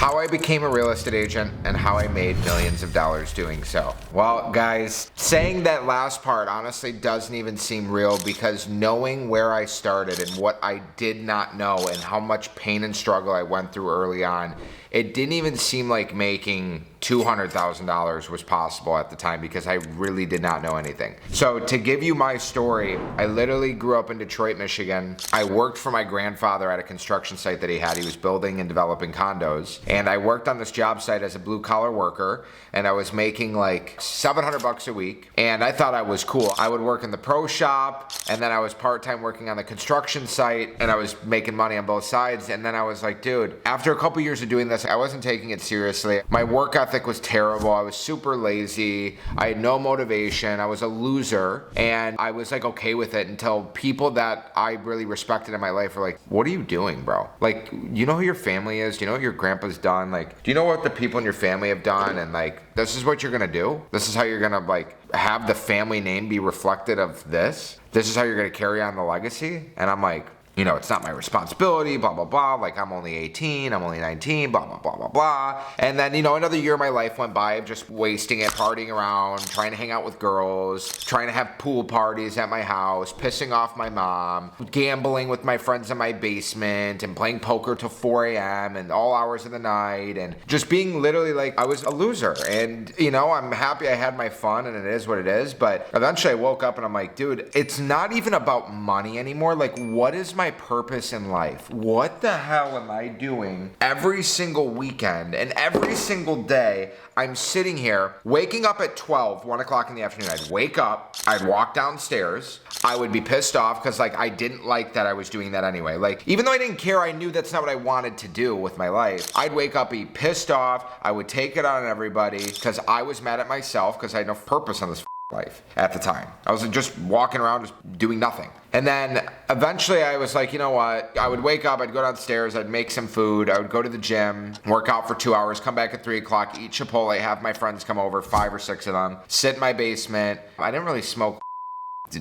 How I became a real estate agent and how I made millions of dollars doing so. Well, guys, saying that last part honestly doesn't even seem real, because knowing where I started and what I did not know and how much pain and struggle I went through early on, it didn't even seem like making $200,000 was possible at the time, because I really did not know anything. So to give you my story, I literally grew up in Detroit, Michigan. I worked for my grandfather at a construction site that he had. He was building and developing condos. And I worked on this job site as a blue collar worker, and I was making like $700 a week. And I thought I was cool. I would work in the pro shop, and then I was part-time working on the construction site, and I was making money on both sides. And then I was like, dude, after a couple years of doing this, I wasn't taking it seriously. My work ethic was terrible. I was super lazy. I had no motivation. I was a loser. And I was like okay with it until people that I really respected in my life were like, what are you doing, bro? Like, you know who your family is? Do you know what your grandpa's done? Like, do you know what the people in your family have done? And like, this is what you're gonna do? This is how you're gonna like have the family name be reflected of this? This is how you're gonna carry on the legacy? And I'm like, you know, it's not my responsibility, blah, blah, blah. Like, I'm only 18, I'm only 19, blah, blah, blah, blah, blah. And then, you know, another year of my life went by of just wasting it, partying around, trying to hang out with girls, trying to have pool parties at my house, pissing off my mom, gambling with my friends in my basement, and playing poker till 4 a.m. and all hours of the night, and just being literally like, I was a loser. And, you know, I'm happy I had my fun, and it is what it is. But eventually I woke up and I'm like, dude, it's not even about money anymore. Like, what is my purpose in life? What the hell am I doing every single weekend and every single day? I'm sitting here waking up at 1 o'clock in the afternoon. I'd wake up, I'd walk downstairs, I would be pissed off because like I didn't like that I was doing that anyway. Like, even though I didn't care, I knew that's not what I wanted to do with my life. I'd wake up, be pissed off, I would take it on everybody because I was mad at myself because I had no purpose on this life at the time. I was just walking around just doing nothing. And then eventually I was like, you know what? I would wake up, I'd go downstairs, I'd make some food, I would go to the gym, work out for 2 hours, come back at 3 o'clock, eat Chipotle, have my friends come over, 5 or 6 of them, sit in my basement. I didn't really smoke,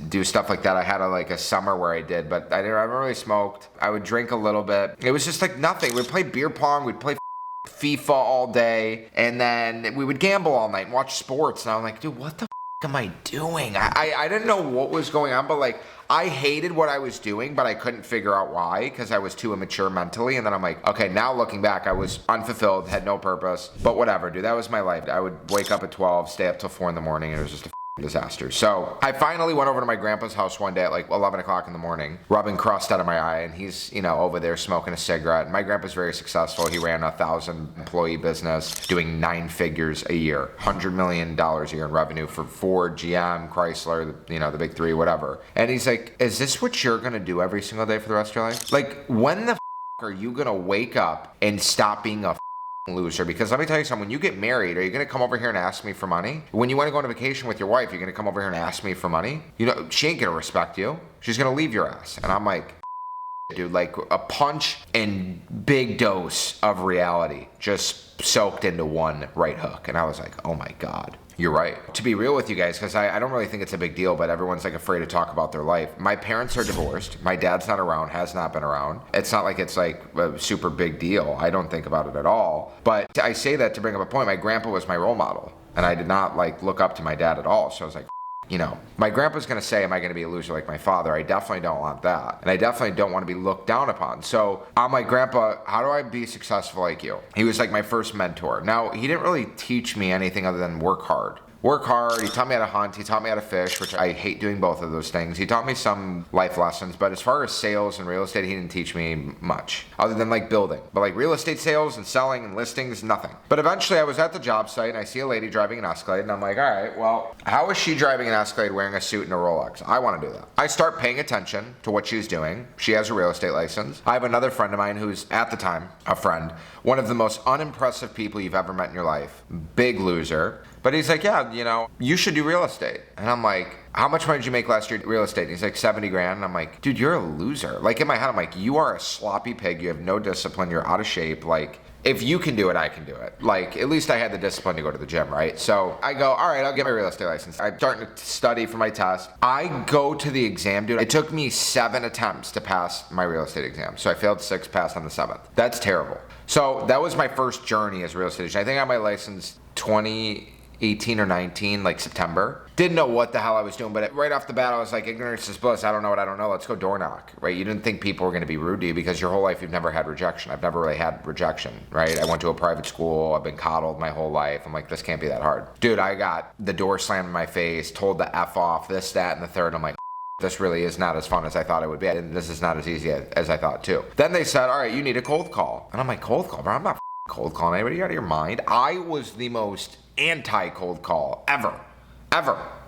do stuff like that. I had a summer where I did, but I never really smoked. I would drink a little bit. It was just like nothing. We'd play beer pong, we'd play FIFA all day, and then we would gamble all night and watch sports. And I'm like, dude, what the am I doing? I didn't know what was going on, but like I hated what I was doing, but I couldn't figure out why because I was too immature mentally. And then I'm like, okay, now looking back, I was unfulfilled, had no purpose, but whatever, dude, that was my life. I would wake up at 12, stay up till 4 in the morning, and it was just a disaster. So I finally went over to my grandpa's house one day at like 11 o'clock in the morning, rubbing crust out of my eye, and he's, you know, over there smoking a cigarette. And my grandpa's very successful. He ran a 1,000 employee business doing 9 figures a year, $100 million a year in revenue for Ford, GM, Chrysler, you know, the big three, whatever. And he's like, is this what you're gonna do every single day for the rest of your life? Like, when the are you gonna wake up and stop being a loser? Because let me tell you something, when you get married, are you going to come over here and ask me for money? When you want to go on a vacation with your wife, you're going to come over here and ask me for money? You know, she ain't going to respect you. She's going to leave your ass. And I'm like, dude, like a punch and big dose of reality just soaked into one right hook. And I was like, oh my God. You're right. To be real with you guys, because I don't really think it's a big deal, but everyone's like afraid to talk about their life. My parents are divorced. My dad's not around, has not been around. It's not like it's like a super big deal. I don't think about it at all. But I say that to bring up a point. My grandpa was my role model, and I did not like look up to my dad at all. So I was like, you know, my grandpa's going to say, am I going to be a loser like my father? I definitely don't want that. And I definitely don't want to be looked down upon. So I'm like, Grandpa, how do I be successful like you? He was like my first mentor. Now, he didn't really teach me anything other than work hard. Work hard. He taught me how to hunt. He taught me how to fish, which I hate doing both of those things. He taught me some life lessons, but as far as sales and real estate, he didn't teach me much other than like building. But like real estate sales and selling and listings, nothing. But eventually I was at the job site and I see a lady driving an Escalade and I'm like, all right, well, how is she driving an Escalade wearing a suit and a Rolex? I want to do that. I start paying attention to what she's doing. She has a real estate license. I have another friend of mine who's at the time a friend, one of the most unimpressive people you've ever met in your life. Big loser. But he's like, yeah, you know, you should do real estate. And I'm like, how much money did you make last year in real estate? And he's like, 70 grand. And I'm like, dude, you're a loser. Like in my head, I'm like, you are a sloppy pig. You have no discipline. You're out of shape. Like, if you can do it, I can do it. Like, at least I had the discipline to go to the gym, right? So I go, all right, I'll get my real estate license. I'm starting to study for my test. I go to the exam, dude. It took me 7 attempts to pass my real estate exam. So I failed 6, passed on the 7th. That's terrible. So that was my first journey as a real estate agent. I think I got my license 2018 or 19, like September. Didn't know what the hell I was doing, but right off the bat, I was like, ignorance is bliss. I don't know what I don't know. Let's go door knock, right? You didn't think people were going to be rude to you because your whole life you've never had rejection. I've never really had rejection, right? I went to a private school. I've been coddled my whole life. I'm like, this can't be that hard. Dude, I got the door slammed in my face, told to F off, this, that, and the third. I'm like, this really is not as fun as I thought it would be. And this is not as easy as I thought too. Then they said, all right, you need a cold call. And I'm like, cold call? Bro, I'm not cold calling anybody. Out of your mind? I was the most anti-cold call ever.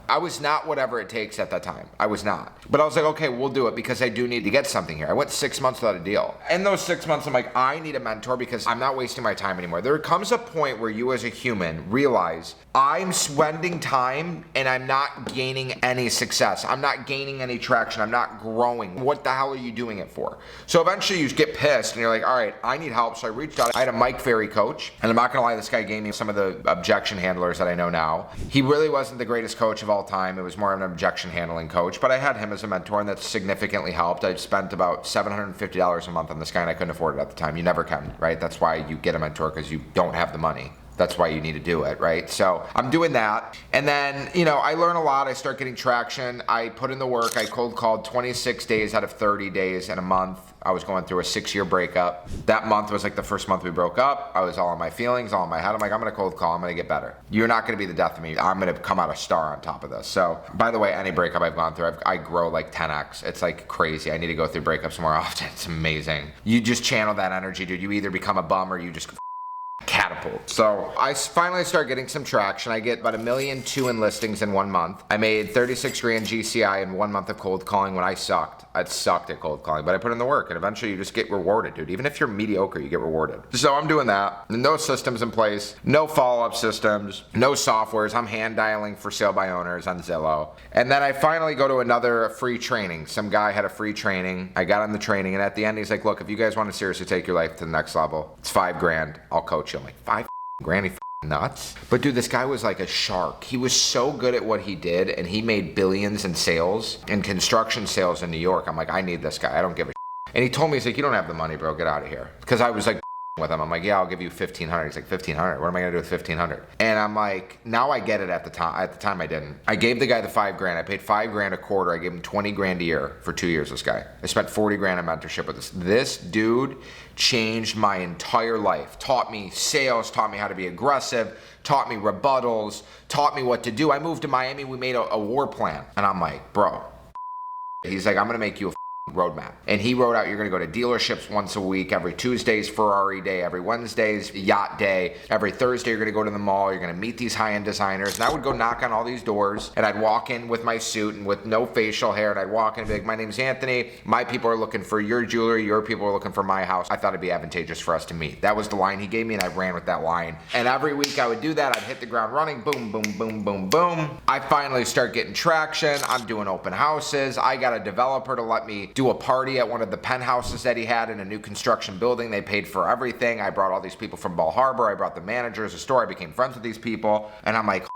I was not whatever it takes at that time. I was not. But I was like, okay, we'll do it because I do need to get something here. I went 6 months without a deal. In those 6 months, I'm like, I need a mentor because I'm not wasting my time anymore. There comes a point where you as a human realize I'm spending time and I'm not gaining any success. I'm not gaining any traction. I'm not growing. What the hell are you doing it for? So eventually you just get pissed and you're like, all right, I need help. So I reached out. I had a Mike Ferry coach, and I'm not gonna lie, this guy gave me some of the objection handlers that I know now. He really wasn't the greatest coach of all time. It was more of an objection handling coach, but I had him as a mentor, and that significantly helped. I spent about $750 a month on this guy, and I couldn't afford it at the time. You never can, right? That's why you get a mentor, because you don't have the money. That's why you need to do it, right? So I'm doing that. And then, I learn a lot. I start getting traction. I put in the work. I cold called 26 days out of 30 days in a month. I was going through a 6-year breakup. That month was like the first month we broke up. I was all in my feelings, all in my head. I'm like, I'm gonna cold call. I'm gonna get better. You're not gonna be the death of me. I'm gonna come out a star on top of this. So, by the way, any breakup I've gone through, I grow like 10x. It's like crazy. I need to go through breakups more often. It's amazing. You just channel that energy, dude. You either become a bum or you just catapult. So I finally start getting some traction. I get about 1.2 million in listings in 1 month. I made 36 grand GCI in 1 month of cold calling when I sucked. I sucked at cold calling, but I put in the work, and eventually you just get rewarded, dude. Even if you're mediocre, you get rewarded. So I'm doing that. No systems in place, no follow-up systems, no softwares. I'm hand dialing for sale by owners on Zillow. And then I finally go to another free training. Some guy had a free training. I got on the training, and at the end he's like, look, if you guys want to seriously take your life to the next level, it's 5 grand. I'll coach you. I'm like, 5 grand? He nuts? But dude, this guy was like a shark. He was so good at what he did, and he made billions in sales, in construction sales in New York. I'm like, I need this guy. I don't give a And he told me, he's like, you don't have the money, bro. Get out of here. Because I was like with him. I'm like, yeah, I'll give you 1,500. He's like, 1,500? What am I gonna do with 1,500? And I'm like, now I get it. At the time I didn't. I gave the guy the 5 grand. I paid 5 grand a quarter. I gave him 20 grand a year for 2 years, this guy. I spent 40 grand on mentorship with this. This dude changed my entire life. Taught me sales, taught me how to be aggressive, taught me rebuttals, taught me what to do. I moved to Miami. We made a war plan. And I'm like, bro. He's like, I'm gonna make you a roadmap. And he wrote out, you're gonna go to dealerships once a week, every Tuesday's Ferrari day, every Wednesday's yacht day, every Thursday you're gonna go to the mall, you're gonna meet these high-end designers. And I would go knock on all these doors, and I'd walk in with my suit and with no facial hair, and I'd walk in and be like, my name's Anthony, my people are looking for your jewelry, your people are looking for my house. I thought it'd be advantageous for us to meet. That was the line he gave me, and I ran with that line. And every week I would do that. I'd hit the ground running, boom, boom, boom, boom, boom. I finally start getting traction. I'm doing open houses. I got a developer to let me do a party at one of the penthouses that he had in a new construction building. They paid for everything. I brought all these people from Ball Harbor. I brought the managers, the store. I became friends with these people. And I'm like,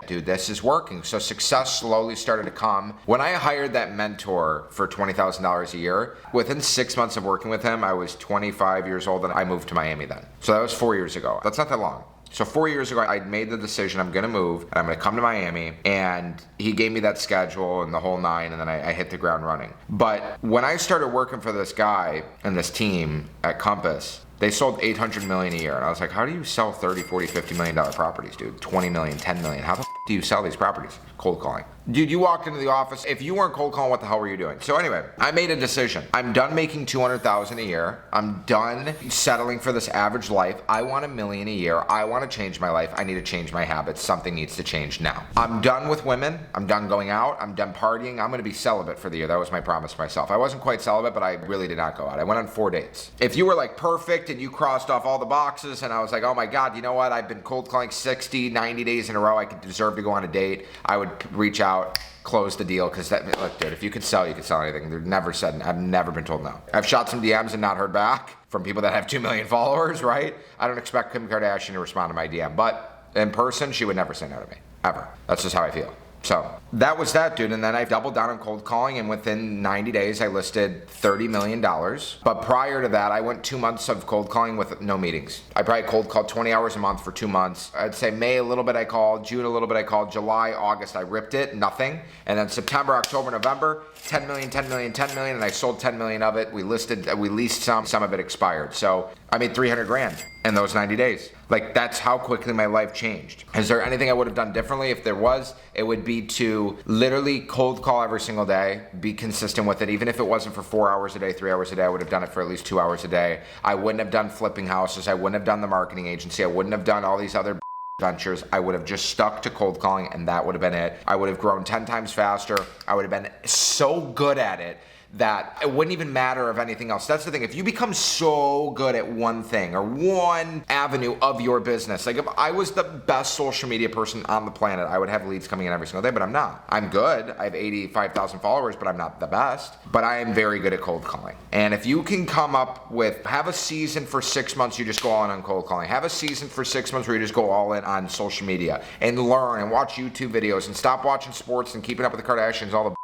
dude, this is working. So success slowly started to come. When I hired that mentor for $20,000 a year, within 6 months of working with him, I was 25 years old and I moved to Miami then. So that was 4 years ago. That's not that long. So 4 years ago, I made the decision, I'm gonna move, and I'm gonna come to Miami, and he gave me that schedule and the whole 9, and then I hit the ground running. But when I started working for this guy and this team at Compass, they sold $800 million a year. And I was like, how do you sell 30, 40, $50 million properties, dude? 20 million, 10 million. How the do you sell these properties? Cold calling. Dude, you walked into the office. If you weren't cold calling, what the hell were you doing? So anyway, I made a decision. I'm done making $200,000 a year. I'm done settling for this average life. I want $1 million a year. I want to change my life. I need to change my habits. Something needs to change now. I'm done with women. I'm done going out. I'm done partying. I'm going to be celibate for the year. That was my promise to myself. I wasn't quite celibate, but I really did not go out. I went on 4 dates. If you were like perfect and you crossed off all the boxes and I was like, oh my God, you know what? I've been cold calling 60, 90 days in a row. I could deserve deserve to go on a date, I would reach out, close the deal, because look, dude, if you could sell, you could sell anything. I've never been told no. I've shot some DMs and not heard back from people that have 2 million followers, right? I don't expect Kim Kardashian to respond to my DM, but in person, she would never say no to me, ever. That's just how I feel. So that was that, dude. And then I doubled down on cold calling, and within 90 days, I listed $30 million. But prior to that, I went 2 months of cold calling with no meetings. I probably cold called 20 hours a month for 2 months. I'd say May, a little bit I called, June, a little bit I called, July, August, I ripped it, nothing. And then September, October, November, 10 million, 10 million, 10 million, and I sold 10 million of it. We leased some of it expired. So I made 300 grand in those 90 days. Like, that's how quickly my life changed. Is there anything I would have done differently? If there was, it would be to literally cold call every single day, be consistent with it. Even if it wasn't for 4 hours a day, 3 hours a day, I would have done it for at least 2 hours a day. I wouldn't have done flipping houses. I wouldn't have done the marketing agency. I wouldn't have done all these other ventures. I would have just stuck to cold calling, and that would have been it. I would have grown 10 times faster. I would have been so good at it that it wouldn't even matter of anything else. That's the thing. If you become so good at one thing or one avenue of your business, like if I was the best social media person on the planet, I would have leads coming in every single day, but I'm not. I'm good. I have 85,000 followers, but I'm not the best. But I am very good at cold calling. And if you can come up with, have a season for 6 months, you just go all in on cold calling. Have a season for 6 months where you just go all in on social media and learn and watch YouTube videos and stop watching sports and keeping up with the Kardashians, all the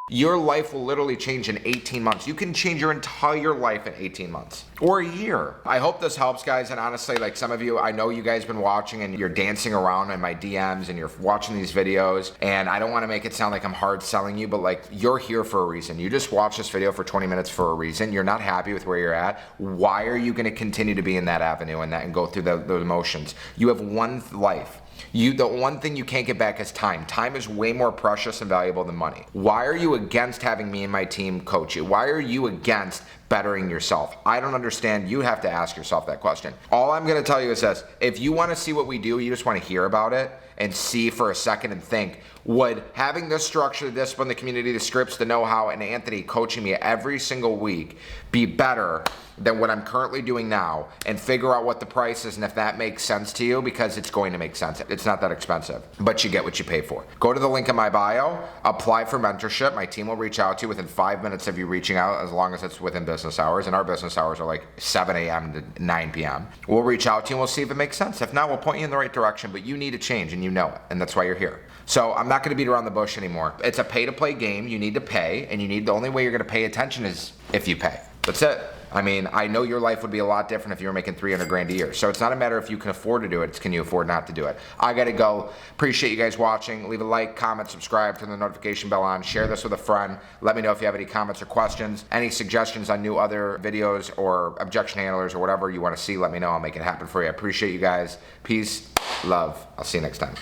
your life will literally change in 18 months. You can change your entire life in 18 months or a year. I hope this helps, guys. And honestly, like some of you, I know you guys been watching and you're dancing around in my DMs and you're watching these videos. And I don't want to make it sound like I'm hard selling you, but like you're here for a reason. You just watched this video for 20 minutes for a reason. You're not happy with where you're at. Why are you going to continue to be in that avenue and go through the emotions? You have one life. The one thing you can't get back is time. Time is way more precious and valuable than money. Why are you against having me and my team coach you? Why are you against bettering yourself? I don't understand. You have to ask yourself that question. All I'm going to tell you is this. If you want to see what we do, you just want to hear about it and see for a second and think, would having this structure, the discipline, the community, the scripts, the know-how, and Anthony coaching me every single week be better than what I'm currently doing now, and figure out what the price is and if that makes sense to you, because it's going to make sense. It's not that expensive, but you get what you pay for. Go to the link in my bio, apply for mentorship. My team will reach out to you within 5 minutes of you reaching out, as long as it's within business hours, and our business hours are like 7 a.m. to 9 p.m. We'll reach out to you and we'll see if it makes sense. If not, we'll point you in the right direction, but you need to change and you know it, and that's why you're here. So I'm not going to beat around the bush anymore. It's a pay-to-play game. You need to pay, and the only way you're going to pay attention is if you pay. That's it. I mean, I know your life would be a lot different if you were making 300 grand a year. So it's not a matter if you can afford to do it, it's can you afford not to do it. I gotta go. Appreciate you guys watching. Leave a like, comment, subscribe, turn the notification bell on, share this with a friend. Let me know if you have any comments or questions, any suggestions on new other videos or objection handlers or whatever you wanna see. Let me know, I'll make it happen for you. I appreciate you guys. Peace, love. I'll see you next time.